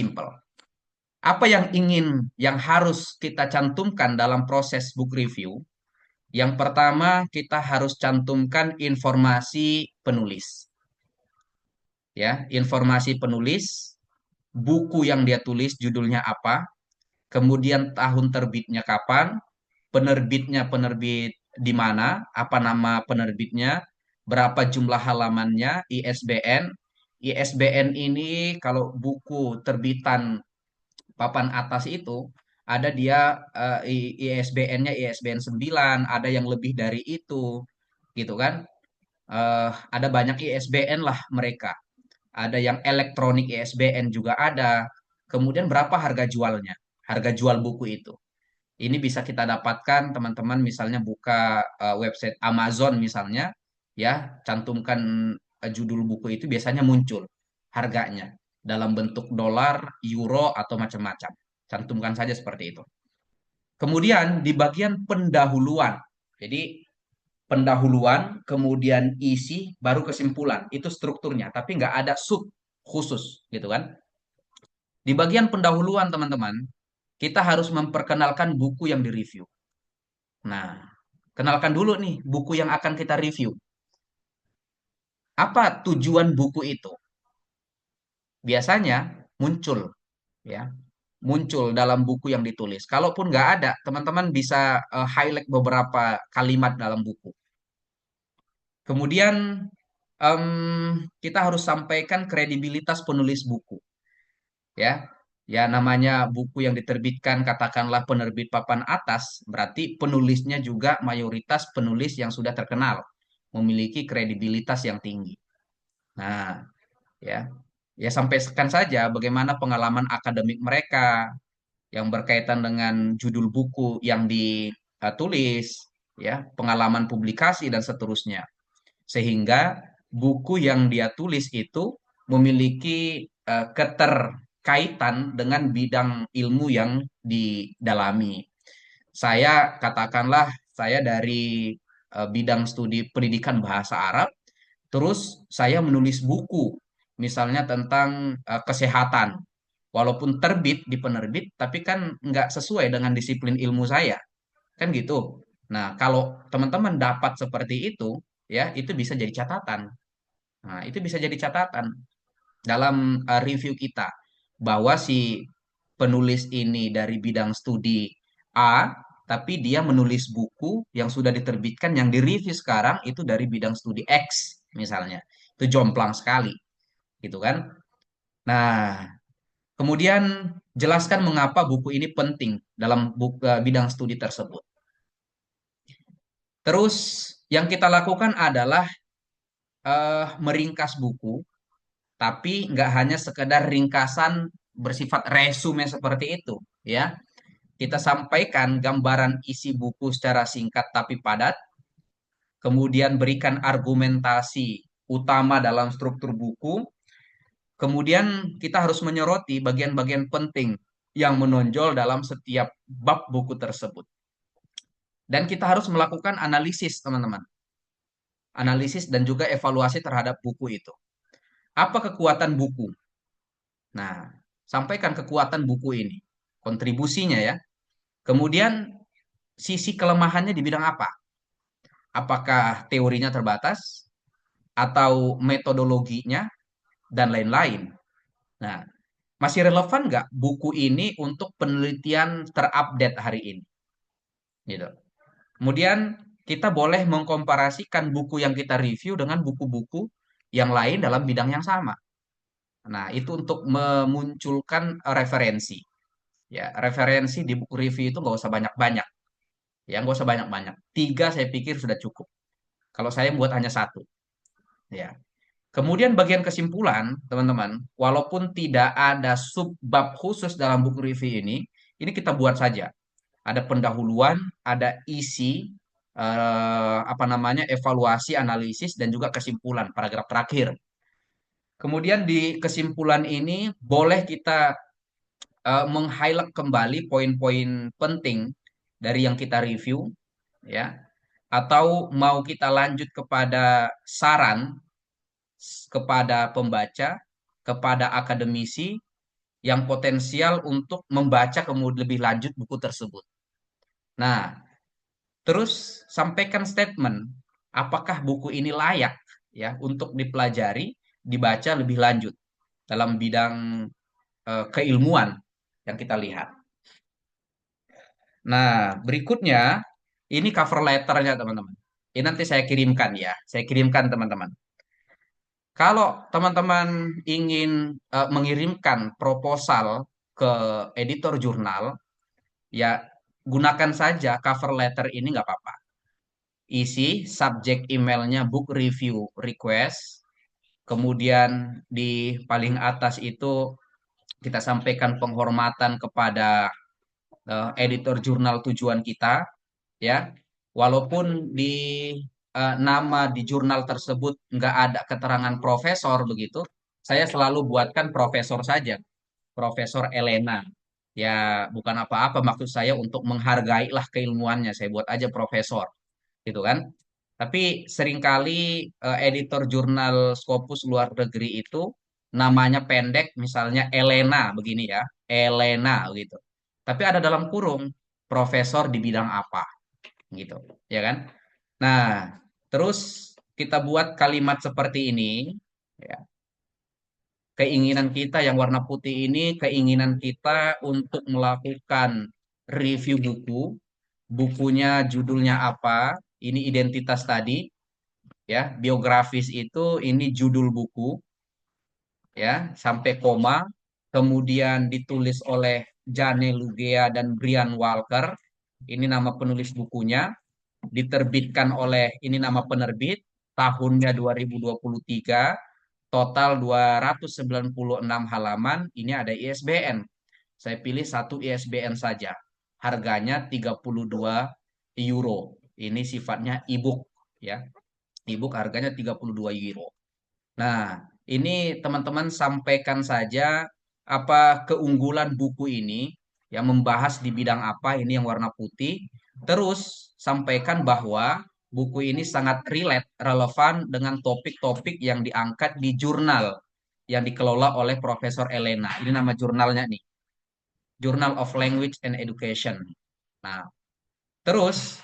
Simple. Apa yang harus kita cantumkan dalam proses book review? Yang pertama, kita harus cantumkan informasi penulis. Ya, informasi penulis, buku yang dia tulis judulnya apa, kemudian tahun terbitnya kapan, penerbit di mana, apa nama penerbitnya, berapa jumlah halamannya, ISBN. ISBN ini kalau buku terbitan papan atas itu ada dia ISBN-nya ISBN 9, ada yang lebih dari itu, gitu kan? Ada banyak ISBN lah mereka. Ada yang elektronik ISBN juga ada. Kemudian berapa harga jualnya? Harga jual buku itu. Ini bisa kita dapatkan teman-teman misalnya buka website Amazon misalnya, ya, cantumkan judul buku itu biasanya muncul harganya dalam bentuk dolar, euro atau macam-macam. Cantumkan saja seperti itu. Kemudian di bagian pendahuluan. Jadi pendahuluan, kemudian isi, baru kesimpulan. Itu strukturnya, tapi nggak ada sub khusus gitu kan. Di bagian pendahuluan teman-teman, kita harus memperkenalkan buku yang direview. Nah, kenalkan dulu nih buku yang akan kita review. Apa tujuan buku itu? Biasanya muncul, ya, muncul dalam buku yang ditulis. Kalaupun nggak ada, teman-teman bisa highlight beberapa kalimat dalam buku. Kemudian kita harus sampaikan kredibilitas penulis buku, ya. Ya namanya buku yang diterbitkan katakanlah penerbit papan atas, berarti penulisnya juga mayoritas penulis yang sudah terkenal, memiliki kredibilitas yang tinggi. Nah, ya. Ya sampaikan saja bagaimana pengalaman akademik mereka yang berkaitan dengan judul buku yang ditulis, ya, pengalaman publikasi dan seterusnya. Sehingga buku yang dia tulis itu memiliki keterkaitan dengan bidang ilmu yang didalami. Saya katakanlah saya dari bidang studi pendidikan bahasa Arab, terus saya menulis buku misalnya tentang kesehatan. Walaupun terbit di penerbit, tapi kan nggak sesuai dengan disiplin ilmu saya. Kan gitu. Nah, kalau teman-teman dapat seperti itu, ya, itu bisa jadi catatan. Nah, itu bisa jadi catatan dalam review kita bahwa si penulis ini dari bidang studi A, tapi dia menulis buku yang sudah diterbitkan yang direview sekarang itu dari bidang studi X misalnya. Itu jomplang sekali, gitu kan? Nah, kemudian jelaskan mengapa buku ini penting dalam bidang studi tersebut. Terus yang kita lakukan adalah meringkas buku, tapi nggak hanya sekedar ringkasan bersifat resume seperti itu, ya. Kita sampaikan gambaran isi buku secara singkat tapi padat, kemudian berikan argumentasi utama dalam struktur buku, kemudian kita harus menyoroti bagian-bagian penting yang menonjol dalam setiap bab buku tersebut. Dan kita harus melakukan analisis, teman-teman. Analisis dan juga evaluasi terhadap buku itu. Apa kekuatan buku? Nah, sampaikan kekuatan buku ini, kontribusinya ya. Kemudian sisi kelemahannya di bidang apa? Apakah teorinya terbatas atau metodologinya dan lain-lain. Nah, masih relevan nggak buku ini untuk penelitian terupdate hari ini? Gitu. Kemudian kita boleh mengkomparasikan buku yang kita review dengan buku-buku yang lain dalam bidang yang sama. Nah, itu untuk memunculkan referensi. Ya, referensi di buku review itu nggak usah banyak-banyak. Ya, nggak usah banyak-banyak. Tiga saya pikir sudah cukup. Kalau saya buat hanya satu. Ya. Kemudian bagian kesimpulan, teman-teman, walaupun tidak ada subbab khusus dalam buku review ini kita buat saja. Ada pendahuluan, ada isi, apa namanya, evaluasi, analisis, dan juga kesimpulan, paragraf terakhir. Kemudian di kesimpulan ini boleh kita meng-highlight kembali poin-poin penting dari yang kita review, ya, atau mau kita lanjut kepada saran kepada pembaca, kepada akademisi, yang potensial untuk membaca kemudian lebih lanjut buku tersebut. Nah, terus sampaikan statement apakah buku ini layak ya untuk dipelajari, dibaca lebih lanjut dalam bidang keilmuan yang kita lihat. Nah, berikutnya ini cover letternya teman-teman. Ini nanti saya kirimkan ya, saya kirimkan teman-teman. Kalau teman-teman ingin mengirimkan proposal ke editor jurnal, ya gunakan saja cover letter ini nggak apa-apa. Isi subject emailnya book review request, kemudian di paling atas itu kita sampaikan penghormatan kepada editor jurnal tujuan kita, ya. Walaupun di nama di jurnal tersebut nggak ada keterangan profesor begitu, saya selalu buatkan profesor saja, Profesor Elena. Ya, bukan apa-apa maksud saya untuk menghargai lah keilmuannya, saya buat aja profesor, gitu kan. Tapi seringkali editor jurnal Scopus luar negeri itu namanya pendek, misalnya Elena begini ya, Elena gitu. Tapi ada dalam kurung profesor di bidang apa gitu, ya kan? Nah, terus kita buat kalimat seperti ini, ya. Keinginan kita yang warna putih ini, keinginan kita untuk melakukan review buku, bukunya judulnya apa, ini identitas tadi, ya, biografis itu, ini judul buku, ya, sampai koma, kemudian ditulis oleh Jane Lugea dan Brian Walker, ini nama penulis bukunya, diterbitkan oleh ini nama penerbit, tahunnya 2023, total 296 halaman, ini ada ISBN. Saya pilih satu ISBN saja. Harganya 32 euro. Ini sifatnya e-book ya. E-book harganya 32 euro. Nah, ini teman-teman sampaikan saja apa keunggulan buku ini yang membahas di bidang apa ini yang warna putih. Terus sampaikan bahwa buku ini sangat relate, relevan dengan topik-topik yang diangkat di jurnal yang dikelola oleh Profesor Elena. Ini nama jurnalnya nih, Journal of Language and Education. Nah, terus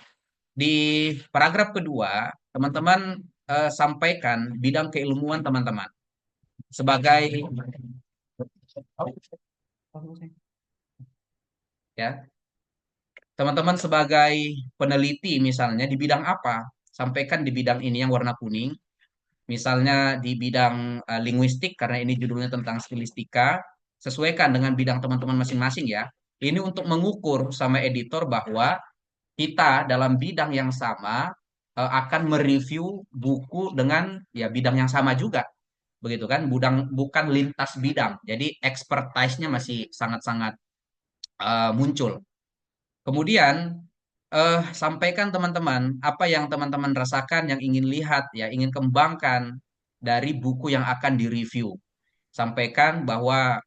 di paragraf kedua, teman-teman sampaikan bidang keilmuan teman-teman sebagai ya teman-teman sebagai peneliti misalnya di bidang apa, sampaikan di bidang ini yang warna kuning, misalnya di bidang linguistik karena ini judulnya tentang stilistika, sesuaikan dengan bidang teman-teman masing-masing ya. Ini untuk mengukur sama editor bahwa kita dalam bidang yang sama akan mereview buku dengan ya bidang yang sama juga, begitu kan, bukan lintas bidang, jadi expertise-nya masih sangat-sangat muncul. Kemudian sampaikan teman-teman apa yang teman-teman rasakan, yang ingin lihat ya, ingin kembangkan dari buku yang akan direview. Sampaikan bahwa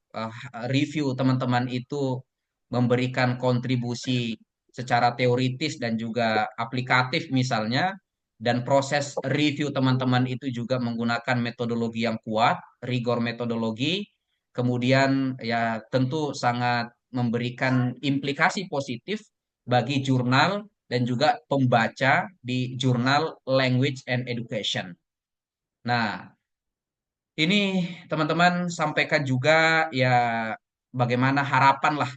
review teman-teman itu memberikan kontribusi secara teoritis dan juga aplikatif misalnya, dan proses review teman-teman itu juga menggunakan metodologi yang kuat, rigor metodologi, kemudian ya tentu sangat memberikan implikasi positif bagi jurnal dan juga pembaca di jurnal Language and Education. Nah, ini teman-teman sampaikan juga ya bagaimana harapan lah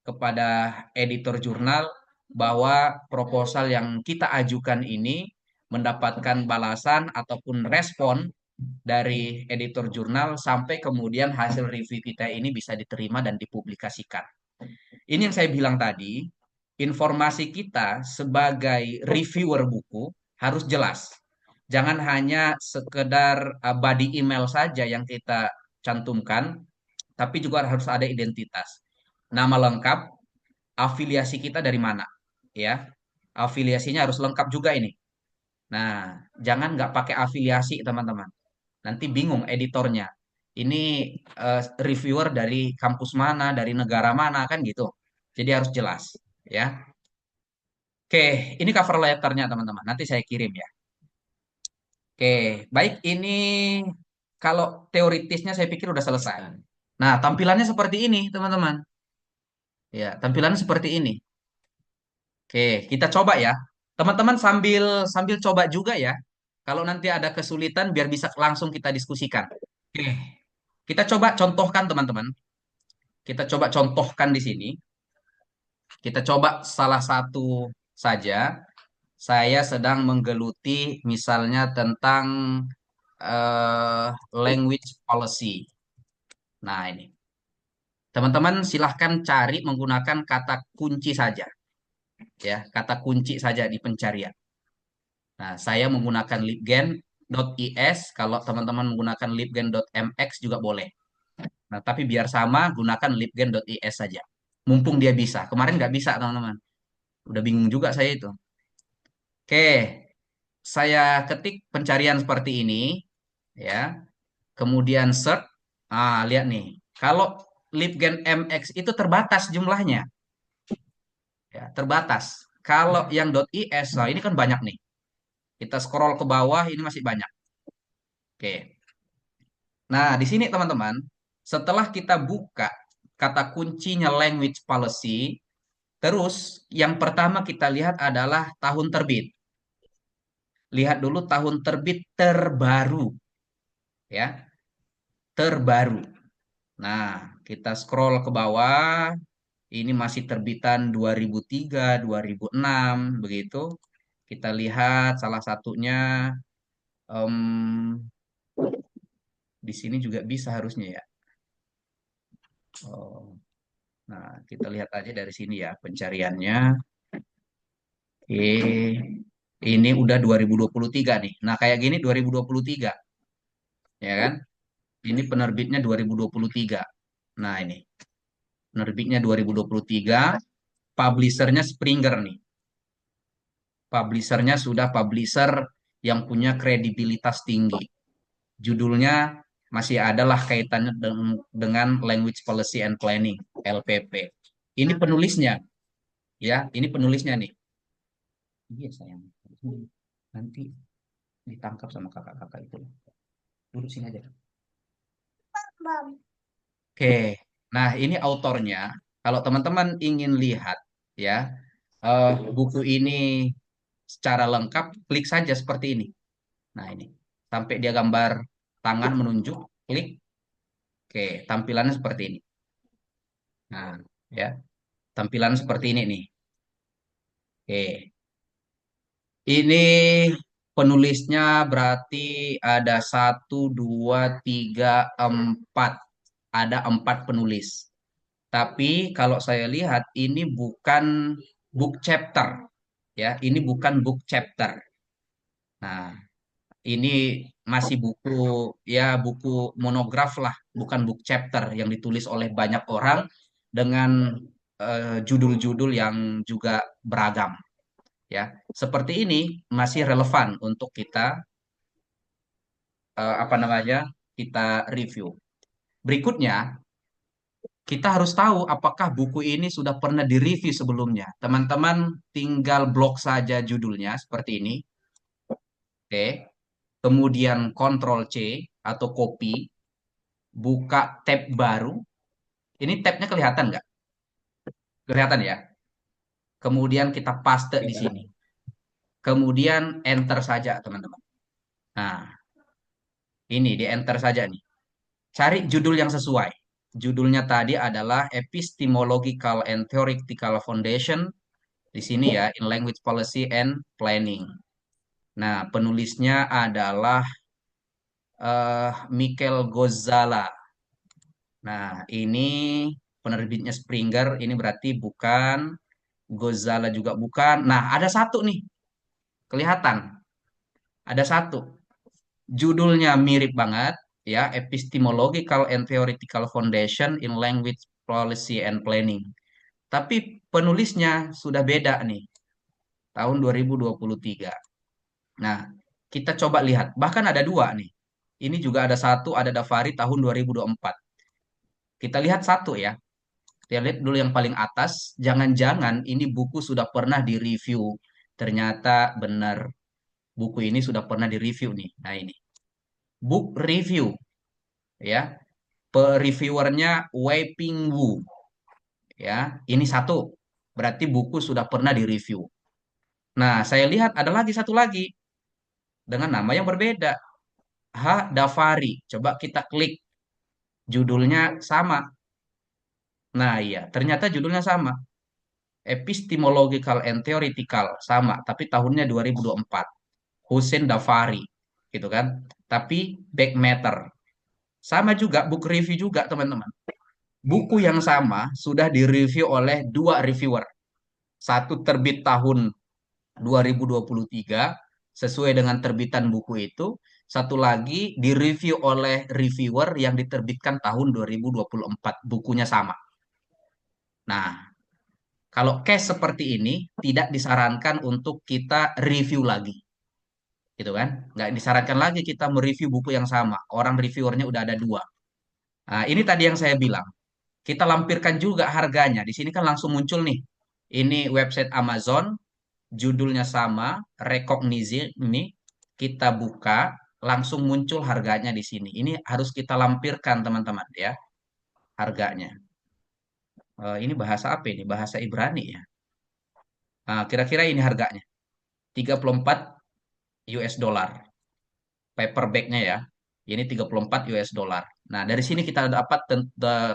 kepada editor jurnal bahwa proposal yang kita ajukan ini mendapatkan balasan ataupun respon dari editor jurnal sampai kemudian hasil review kita ini bisa diterima dan dipublikasikan. Ini yang saya bilang tadi, informasi kita sebagai reviewer buku harus jelas. Jangan hanya sekedar body email saja yang kita cantumkan, tapi juga harus ada identitas. Nama lengkap, afiliasi kita dari mana, ya. Afiliasinya harus lengkap juga ini. Nah, jangan nggak pakai afiliasi teman-teman. Nanti bingung editornya. Ini reviewer dari kampus mana, dari negara mana kan gitu. Jadi harus jelas, ya. Oke, ini cover letternya teman-teman. Nanti saya kirim ya. Oke, baik ini kalau teoritisnya saya pikir udah selesai. Nah, tampilannya seperti ini, teman-teman. Ya, tampilannya seperti ini. Oke, kita coba ya. Teman-teman sambil sambil coba juga ya. Kalau nanti ada kesulitan biar bisa langsung kita diskusikan. Oke, kita coba contohkan teman-teman. Kita coba contohkan di sini. Kita coba salah satu saja. Saya sedang menggeluti misalnya tentang language policy. Nah, ini. Teman-teman silahkan cari menggunakan kata kunci saja. Ya, kata kunci saja di pencarian. Nah, saya menggunakan libgen.is. Kalau teman-teman menggunakan libgen.mx juga boleh. Nah, tapi biar sama, gunakan libgen.is saja. Mumpung dia bisa. Kemarin nggak bisa, teman-teman. Udah bingung juga saya itu. Oke, saya ketik pencarian seperti ini, ya. Kemudian search. Ah, lihat nih. Kalau libgen MX itu terbatas jumlahnya, ya, terbatas. Kalau yang .is, nah ini kan banyak nih. Kita scroll ke bawah, ini masih banyak. Oke. Nah, di sini teman-teman, setelah kita buka kata kuncinya language policy, terus yang pertama kita lihat adalah tahun terbit. Lihat dulu tahun terbit terbaru, ya, terbaru. Nah, kita scroll ke bawah, ini masih terbitan 2003, 2006, begitu. Kita lihat salah satunya em, di sini juga bisa harusnya ya. Oh, nah, kita lihat aja dari sini ya pencariannya. Ini udah 2023 nih. Nah, kayak gini 2023, ya kan? Ini penerbitnya 2023. Nah, ini penerbitnya 2023, publishernya Springer nih. Publishernya sudah publisher yang punya kredibilitas tinggi. Judulnya masih adalah kaitannya dengan Language Policy and Planning, LPP. Ini penulisnya, ya. Ini penulisnya nih. Iya sayang. Nanti ditangkap sama kakak-kakak itu. Duduk sini aja. Oke. Nah, ini autornya. Kalau teman-teman ingin lihat ya buku ini secara lengkap, klik saja seperti ini. Nah, ini. Sampai dia gambar tangan menunjuk, klik. Oke, tampilannya seperti ini. Nah, ya. Tampilan seperti ini nih. Oke. Ini penulisnya berarti ada satu, dua, tiga, empat. Ada empat penulis. Tapi kalau saya lihat ini bukan book chapter, ya. Ini bukan book chapter. Nah, ini masih buku, ya, buku monograf lah, bukan book chapter yang ditulis oleh banyak orang dengan judul-judul yang juga beragam, ya. Seperti ini masih relevan untuk kita apa namanya? Kita review. Berikutnya, kita harus tahu apakah buku ini sudah pernah direview sebelumnya. Teman-teman tinggal blok saja judulnya seperti ini. Oke. Kemudian Ctrl C atau copy, buka tab baru. Ini tabnya kelihatan nggak? Kelihatan ya. Kemudian kita paste di sini. Kemudian enter saja, teman-teman. Nah, ini di enter saja nih. Cari judul yang sesuai. Judulnya tadi adalah Epistemological and Theoretical Foundation. Di sini ya, in Language Policy and Planning. Nah, penulisnya adalah Michael Gozzala. Nah, ini penerbitnya Springer. Ini berarti bukan. Gozzala juga bukan. Nah, ada satu nih. Kelihatan. Ada satu. Judulnya mirip banget. Ya, Epistemological and Theoretical Foundation in Language Policy and Planning. Tapi penulisnya sudah beda nih. Tahun 2023. Nah, kita coba lihat. Bahkan ada dua nih. Ini juga ada satu, ada Davari tahun 2024. Kita lihat satu ya. Kita lihat dulu yang paling atas. Jangan-jangan ini buku sudah pernah direview. Ternyata benar. Buku ini sudah pernah direview nih. Nah ini. Book review. Ya. Reviewernya Wei Ping Wu, ya. Ini satu, berarti buku sudah pernah direview. Nah, saya lihat ada lagi satu lagi dengan nama yang berbeda, H. Davari. Coba kita klik, judulnya sama. Nah, iya, ternyata judulnya sama. Epistemological and Theoretical sama, tapi tahunnya 2024. Hussein Davari, gitu kan. Tapi back matter. Sama juga, book review juga, teman-teman. Buku yang sama sudah direview oleh dua reviewer. Satu terbit tahun 2023 sesuai dengan terbitan buku itu. Satu lagi direview oleh reviewer yang diterbitkan tahun 2024. Bukunya sama. Nah, kalau case seperti ini tidak disarankan untuk kita review lagi. Gitu kan? Nggak disarankan lagi kita mereview buku yang sama. Orang reviewernya udah ada dua. Nah, ini tadi yang saya bilang. Kita lampirkan juga harganya. Di sini kan langsung muncul nih. Ini website Amazon, judulnya sama, Recognize ini. Kita buka, langsung muncul harganya di sini. Ini harus kita lampirkan teman-teman ya, harganya. Ini bahasa apa ini? Bahasa Ibrani ya. Nah, kira-kira ini harganya. 34 US dollar. Paperbacknya ya. Ini 34 US dollar. Nah, dari sini kita dapat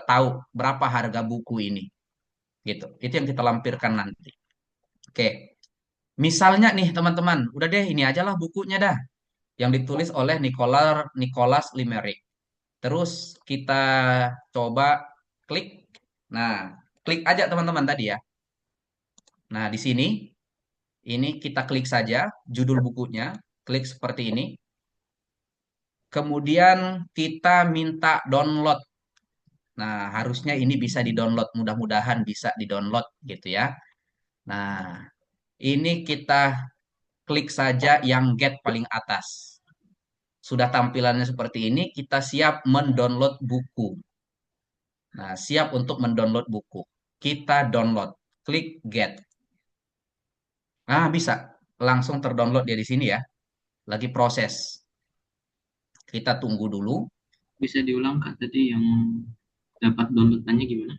tahu berapa harga buku ini. Gitu. Itu yang kita lampirkan nanti. Oke. Misalnya nih teman-teman, udah deh ini aja lah bukunya dah. Yang ditulis oleh Nicholas Limerick. Terus kita coba klik. Nah, klik aja teman-teman tadi ya. Nah, di sini ini kita klik saja judul bukunya, klik seperti ini. Kemudian kita minta download. Nah, harusnya ini bisa di-download, mudah-mudahan bisa di-download gitu ya. Nah, ini kita klik saja yang get paling atas. Sudah tampilannya seperti ini, kita siap mendownload buku. Nah, siap untuk mendownload buku. Kita download, klik get. Nah, bisa langsung terdownload dia di sini ya. Lagi proses. Kita tunggu dulu. Bisa diulang Kak tadi yang dapat downloadannya gimana?